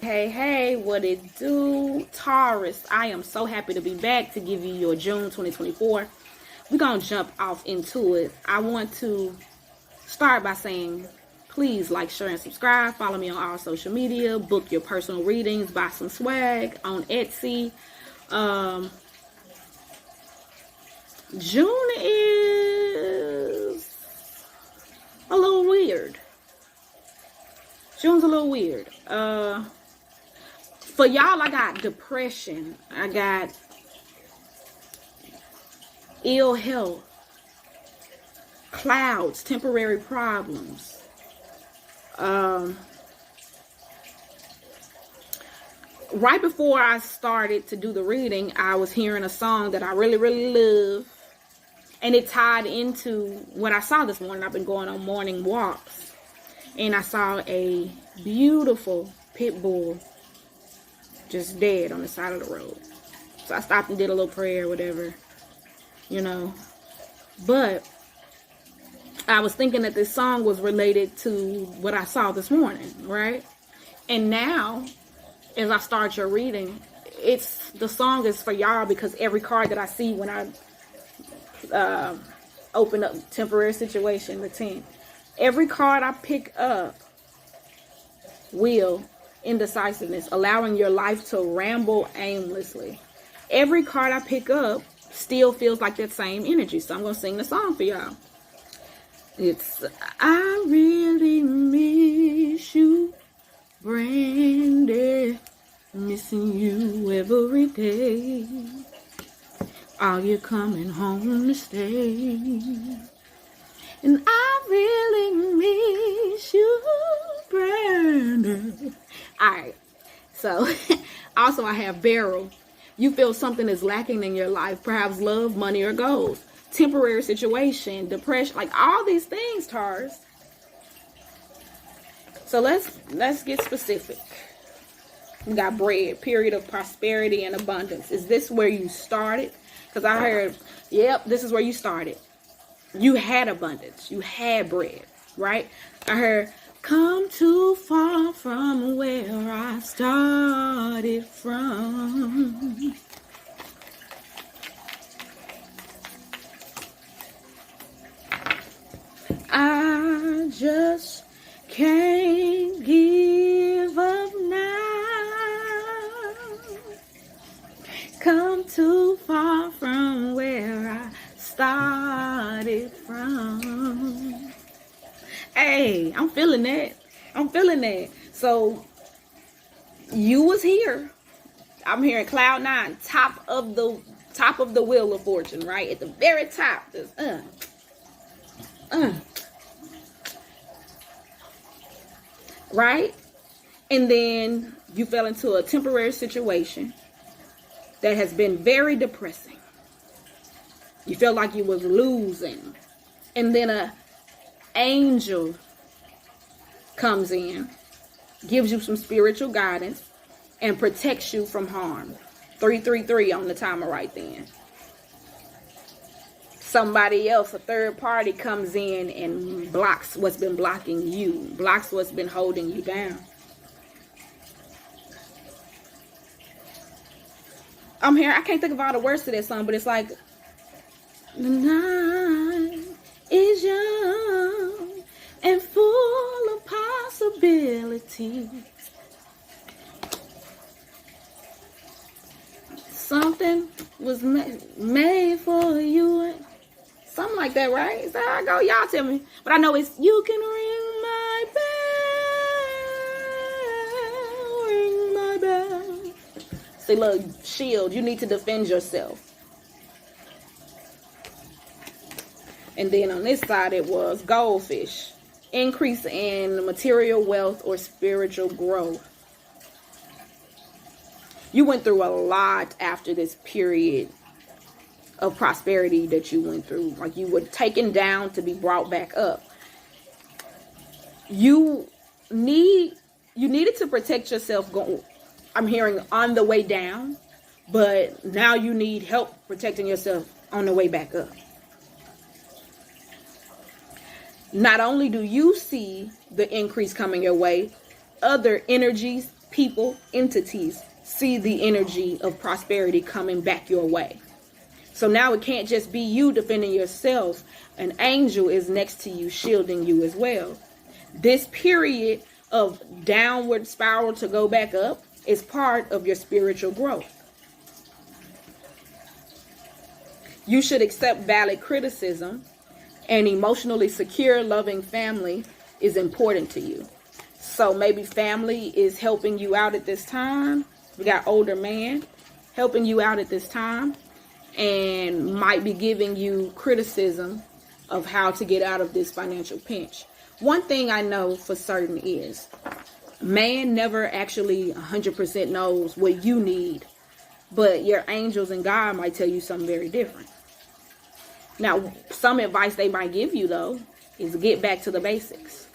Hey, what it do, Taurus? I am so happy to be back to give you your June 2024. We're going to jump off into it. I want to start by saying, please like, share, and subscribe. Follow me on all social media. Book your personal readings. Buy some swag on Etsy. June is a little weird. June's a little weird. For y'all, I got depression. I got ill health, clouds, temporary problems. Right before I started to do the reading, I was hearing a song that I really love. And it tied into what I saw this morning. I've been going on morning walks. And I saw a beautiful pit bull just dead on the side of the road. So I stopped and did a little prayer, whatever, you know. But I was thinking that this song was related to what I saw this morning, right? And now, as I start your reading, the song is for y'all because every card that I see when I open up temporary situation, the 10, every card I pick up, will, indecisiveness, allowing your life to ramble aimlessly. Every card I pick up still feels like that same energy. So I'm going to sing the song for y'all. It's, I really miss you, Brandy, missing you every day. Are you coming home to stay? And I really miss you, Brandon. Alright, so also I have Beryl. You feel something is lacking in your life, perhaps love, money, or goals. Temporary situation, depression, like all these things, Taurus. So let's get specific. We got bread, period of prosperity and abundance. Is this where you started? Because I heard, yep, this is where you started. You had abundance. You had bread, right? I heard, come too far from where I started from. I just can't give up now. Come too far from where I started from. Hey, I'm feeling that. I'm feeling that. So you was here. I'm hearing cloud 9, top of the wheel of fortune, right? At the very top. Just, right? And then you fell into a temporary situation that has been very depressing. You felt like you was losing. And then an angel comes in, gives you some spiritual guidance, and protects you from harm. 333 on the timer right then. Somebody else, a third party, comes in and blocks what's been blocking you, blocks what's been holding you down. I'm here. I can't think of all the words to that song, but it's like, the night is young and full of possibilities. Something was made for you. Something like that, right? Is that how I go? Y'all tell me. But I know it's, you can ring my bell. See, look, shield. You need to defend yourself. And then on this side, it was goldfish. Increase in material wealth or spiritual growth. You went through a lot after this period of prosperity that you went through. Like you were taken down to be brought back up. You needed to protect yourself going, I'm hearing, on the way down. But now you need help protecting yourself on the way back up. Not only do you see the increase coming your way, other energies, people, entities see the energy of prosperity coming back your way. So now it can't just be you defending yourself. An angel is next to you, shielding you as well. This period of downward spiral to go back up is part of your spiritual growth. You should accept valid criticism. An emotionally secure, loving family is important to you. So maybe family is helping you out at this time. We got older man helping you out at this time and might be giving you criticism of how to get out of this financial pinch. One thing I know for certain is man never actually 100% knows what you need, but your angels and God might tell you something very different. Now, some advice they might give you, though, is get back to the basics.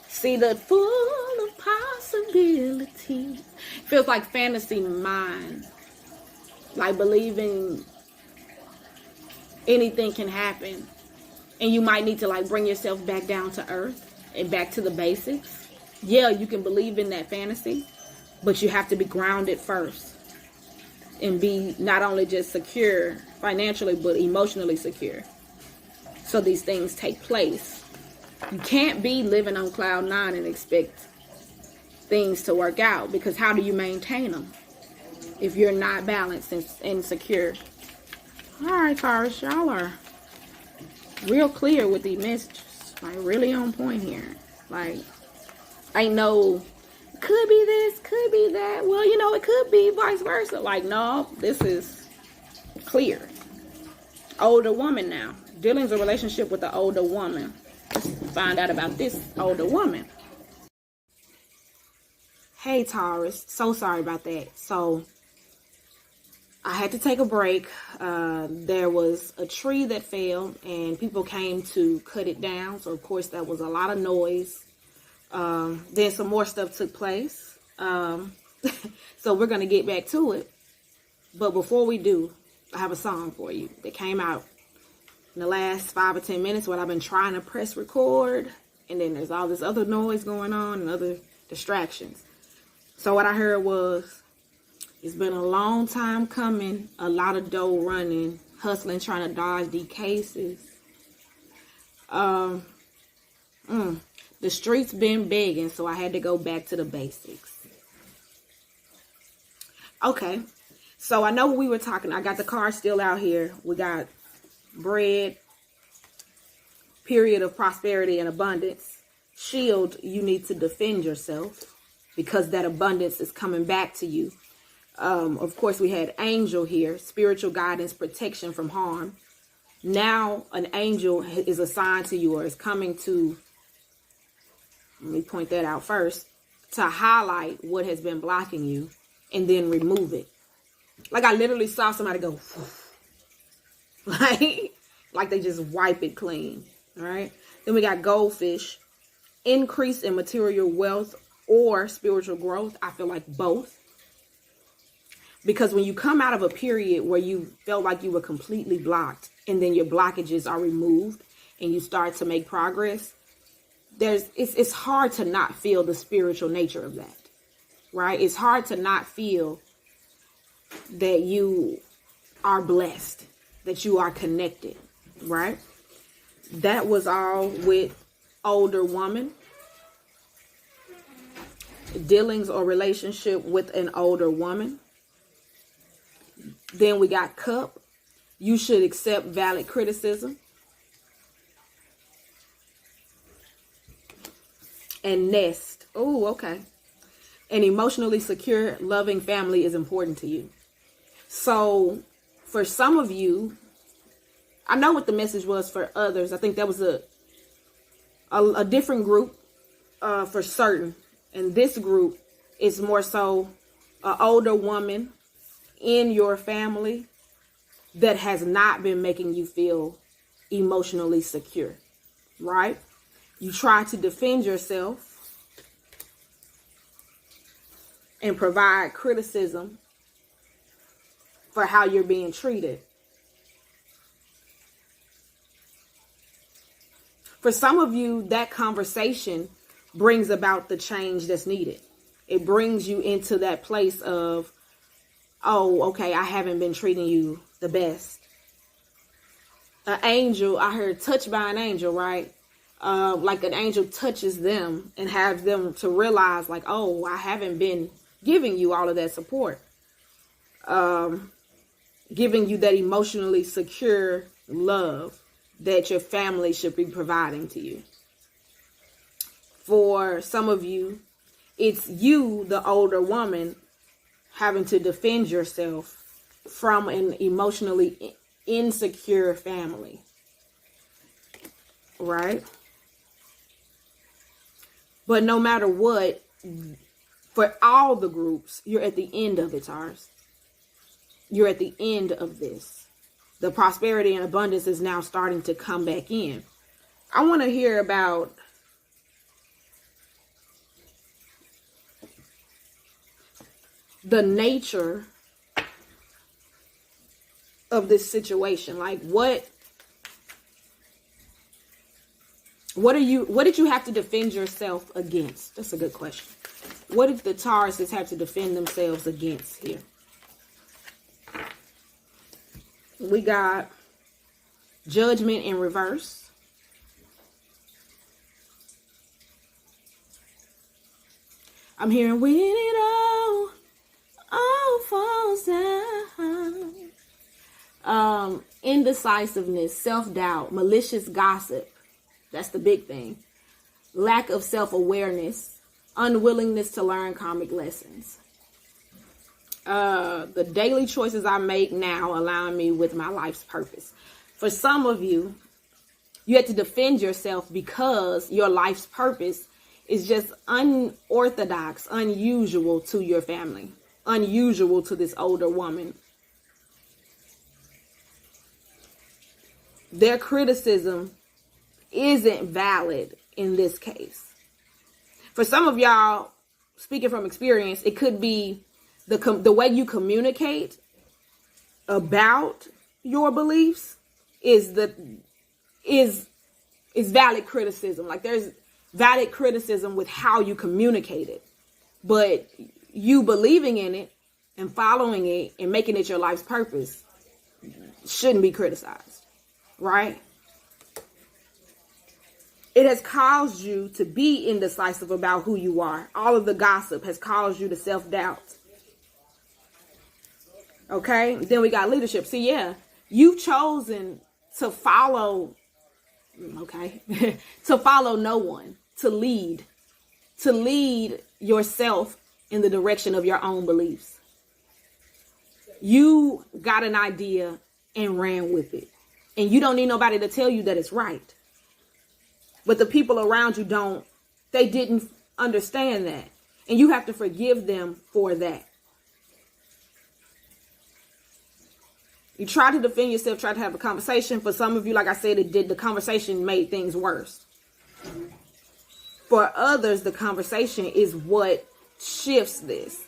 See, the full of possibilities. Feels like fantasy mind. Like believing anything can happen. And you might need to like bring yourself back down to earth and back to the basics. Yeah, you can believe in that fantasy, but you have to be grounded first. And be not only just secure financially, but emotionally secure. So these things take place. You can't be living on cloud nine and expect things to work out, because how do you maintain them if you're not balanced and secure? All right, Taurus, y'all are real clear with these messages. Like really on point here. Like ain't no could be this, could be that. Well, you know, it could be vice versa. Like, no, this is clear. Older woman now. Dealings a relationship with the older woman. Let's find out about this older woman. Hey, Taurus. So sorry about that. So, I had to take a break. There was a tree that fell and people came to cut it down. So, of course, that was a lot of noise. Then some more stuff took place. So we're going to get back to it. But before we do, I have a song for you that came out in the last 5 or 10 minutes when I've been trying to press record. And then there's all this other noise going on and other distractions. So what I heard was, it's been a long time coming, a lot of dough running, hustling, trying to dodge these cases. The streets been begging, so I had to go back to the basics. Okay, so I know what we were talking. I got the card still out here. We got bread, period of prosperity and abundance. Shield, you need to defend yourself because that abundance is coming back to you. Of course, we had angel here, spiritual guidance, protection from harm. Now an angel is assigned to you or is coming to, let me point that out first, to highlight what has been blocking you and then remove it. Like I literally saw somebody go, like they just wipe it clean. All right. Then we got goldfish, increase in material wealth or spiritual growth. I feel like both. Because when you come out of a period where you felt like you were completely blocked and then your blockages are removed and you start to make progress, it's hard to not feel the spiritual nature of that, right? It's hard to not feel that you are blessed, that you are connected, right? That was all with older woman. Dealings or relationship with an older woman. Then we got cup. You should accept valid criticism. And nest. Oh, okay. An emotionally secure, loving family is important to you. So for some of you, I know what the message was for others. I think that was a different group for certain. And this group is more so an older woman in your family that has not been making you feel emotionally secure, right? You try to defend yourself and provide criticism for how you're being treated. For some of you, that conversation brings about the change that's needed. It brings you into that place of, oh, okay, I haven't been treating you the best. An angel, I heard touched by an angel, right? Like an angel touches them and has them to realize like, oh, I haven't been giving you all of that support. Giving you that emotionally secure love that your family should be providing to you. For some of you, it's you, the older woman, having to defend yourself from an emotionally insecure family. Right? But no matter what, for all the groups, you're at the end of it, Taurus. You're at the end of this. The prosperity and abundance is now starting to come back in. I want to hear about the nature of this situation. Like what did you have to defend yourself against? That's a good question. What did the Tauruses have to defend themselves against here? We got Judgment in reverse. I'm hearing when it all falls down. Indecisiveness, self-doubt, malicious gossip. That's the big thing. Lack of self-awareness, unwillingness to learn karmic lessons. The daily choices I make now align me with my life's purpose. For some of you, you have to defend yourself because your life's purpose is just unorthodox, unusual to your family, unusual to this older woman. Their criticism isn't valid in this case. For some of y'all, speaking from experience, it could be the way you communicate about your beliefs is valid criticism. Like there's valid criticism with how you communicate it, but you believing in it and following it and making it your life's purpose shouldn't be criticized, right? It has caused you to be indecisive about who you are. All of the gossip has caused you to self-doubt. Okay, then we got leadership. See, yeah, you've chosen to follow, okay, to follow no one, to lead yourself in the direction of your own beliefs. You got an idea and ran with it. And you don't need nobody to tell you that it's right. But the people around you they didn't understand that. And you have to forgive them for that. You try to defend yourself, try to have a conversation. For some of you, like I said, the conversation made things worse. For others, the conversation is what shifts this.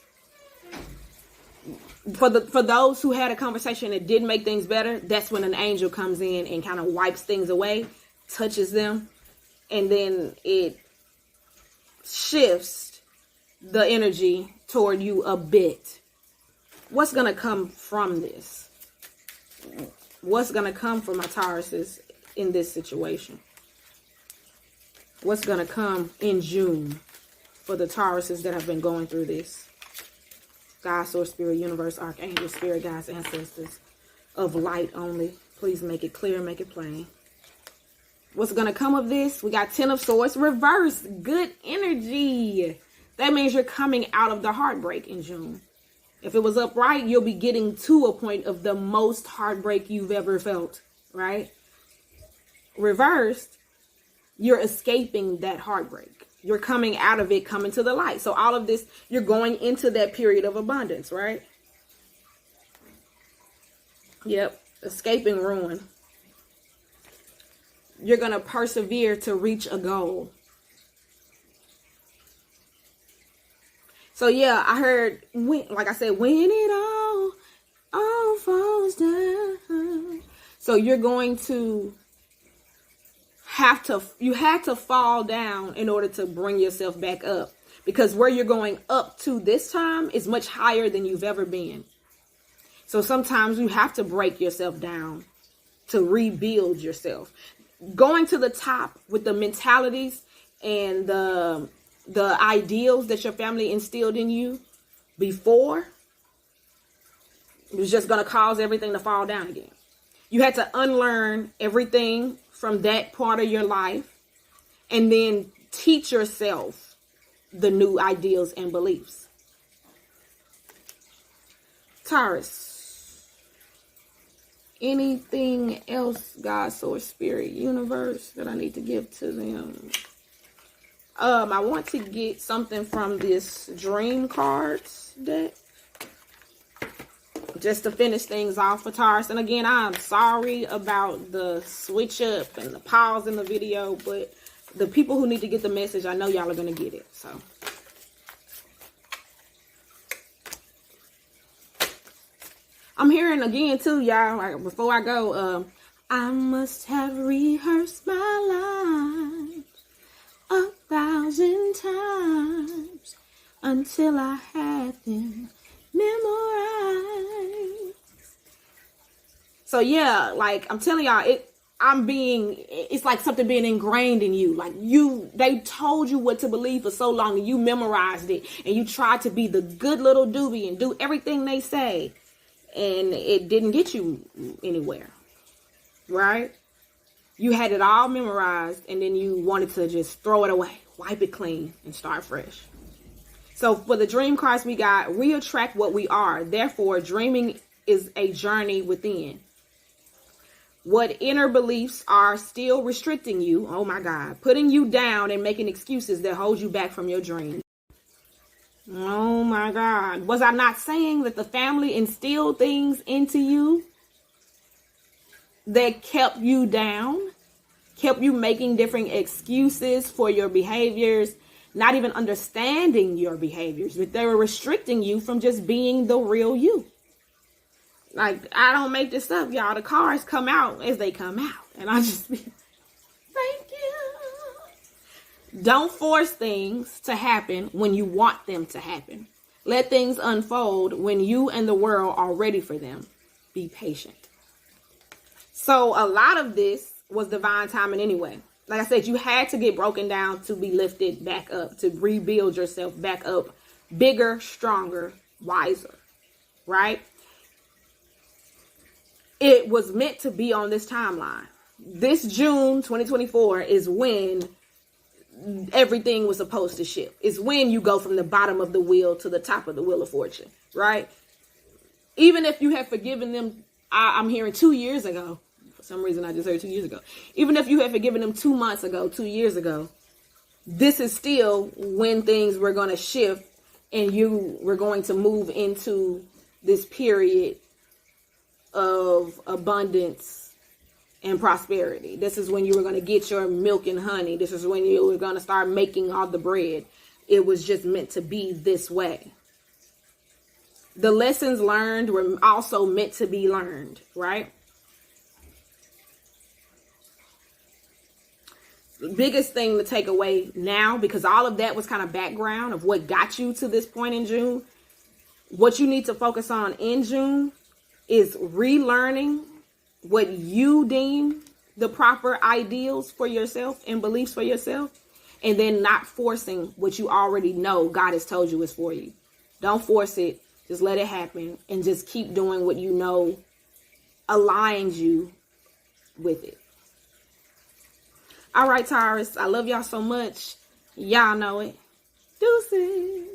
For those who had a conversation that didn't make things better, that's when an angel comes in and kind of wipes things away, touches them, and then it shifts the energy toward you a bit. What's going to come from this? What's going to come from my Tauruses in this situation? What's going to come in June for the Tauruses that have been going through this? God, Source, Spirit, Universe, Archangel, Spirit, Guides, Ancestors of light only. Please make it clear, make it plain. What's going to come of this? We got 10 of Swords, reverse, good energy. That means you're coming out of the heartbreak in June. If it was upright, you'll be getting to a point of the most heartbreak you've ever felt, right? Reversed, you're escaping that heartbreak. You're coming out of it, coming to the light. So all of this, you're going into that period of abundance, right? Yep, escaping ruin. You're going to persevere to reach a goal. So yeah, I heard, like I said, when it all falls down. So you're going to you had to fall down in order to bring yourself back up, because where you're going up to this time is much higher than you've ever been. So sometimes you have to break yourself down to rebuild yourself. Going to the top with the mentalities and the ideals that your family instilled in you before, it was just going to cause everything to fall down again. You had to unlearn everything from that part of your life and then teach yourself the new ideals and beliefs. Taurus, anything else, God, source, spirit, universe, that I need to give to them? I want to get something from this dream cards deck, just to finish things off for Taurus. And again, I'm sorry about the switch up and the pause in the video, but the people who need to get the message, I know y'all are going to get it. So I'm hearing again too, y'all, before I go, I must have rehearsed my lines 1,000 times until I had them memorized. So yeah, like I'm telling y'all, it's like something being ingrained in you. Like they told you what to believe for so long and you memorized it and you tried to be the good little doobie and do everything they say, and it didn't get you anywhere, right? You had it all memorized and then you wanted to just throw it away, wipe it clean, and start fresh. So for the dream cards we got, we attract what we are. Therefore, dreaming is a journey within. What inner beliefs are still restricting you, oh my God, putting you down and making excuses that hold you back from your dreams. Oh my God. Was I not saying that the family instilled things into you that kept you down, kept you making different excuses for your behaviors, not even understanding your behaviors, but they were restricting you from just being the real you? Like, I don't make this up, y'all. The cards come out as they come out. And I just be, thank you. Don't force things to happen when you want them to happen. Let things unfold when you and the world are ready for them. Be patient. So a lot of this was divine timing anyway. Like I said, you had to get broken down to be lifted back up, to rebuild yourself back up, bigger, stronger, wiser, right? It was meant to be on this timeline. This June 2024 is when everything was supposed to shift. It's when you go from the bottom of the wheel to the top of the wheel of fortune, right? Even if you have forgiven them, I'm hearing 2 years ago. For some reason, I just heard 2 years ago. Even if you have forgiven them 2 months ago, 2 years ago, this is still when things were going to shift and you were going to move into this period of abundance and prosperity. This is when you were going to get your milk and honey. This is when you were going to start making all the bread. It was just meant to be this way. The lessons learned were also meant to be learned, right? The biggest thing to take away now, because all of that was kind of background of what got you to this point in June, what you need to focus on in June is relearning what you deem the proper ideals for yourself and beliefs for yourself, and then not forcing what you already know God has told you is for you. Don't force it. Just let it happen and just keep doing what you know aligns you with it. All right, Taurus, I love y'all so much. Y'all know it. Deuces.